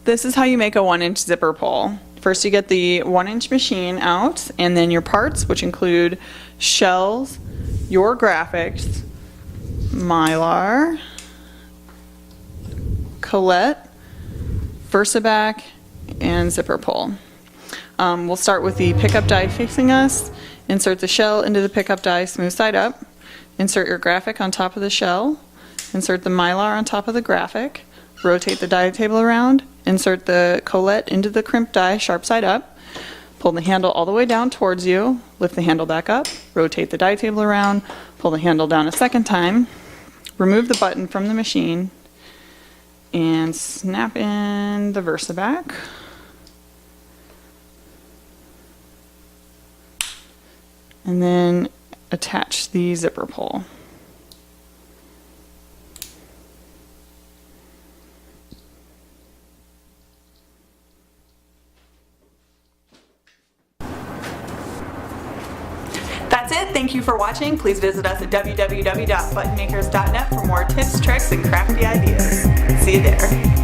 This is how you make a 1-inch zipper pull. First you get the 1-inch machine out, and then your parts, which include shells, your graphics, Mylar, collet, Versaback, and zipper pull. We'll start with the pickup die facing us. Insert the shell into the pickup die smooth side up. Insert your graphic on top of the shell. Insert the Mylar on top of the graphic. Rotate the die table around. Insert the collet into the crimp die sharp side up. Pull the handle all the way down towards you. Lift the handle back up. Rotate the die table around. Pull the handle down a second time. Remove the button from the machine and snap in the Versaback. And then attach the zipper pull. That's it. Thank you for watching. Please visit us at www.buttonmakers.net for more tips, tricks, and crafty ideas. See you there.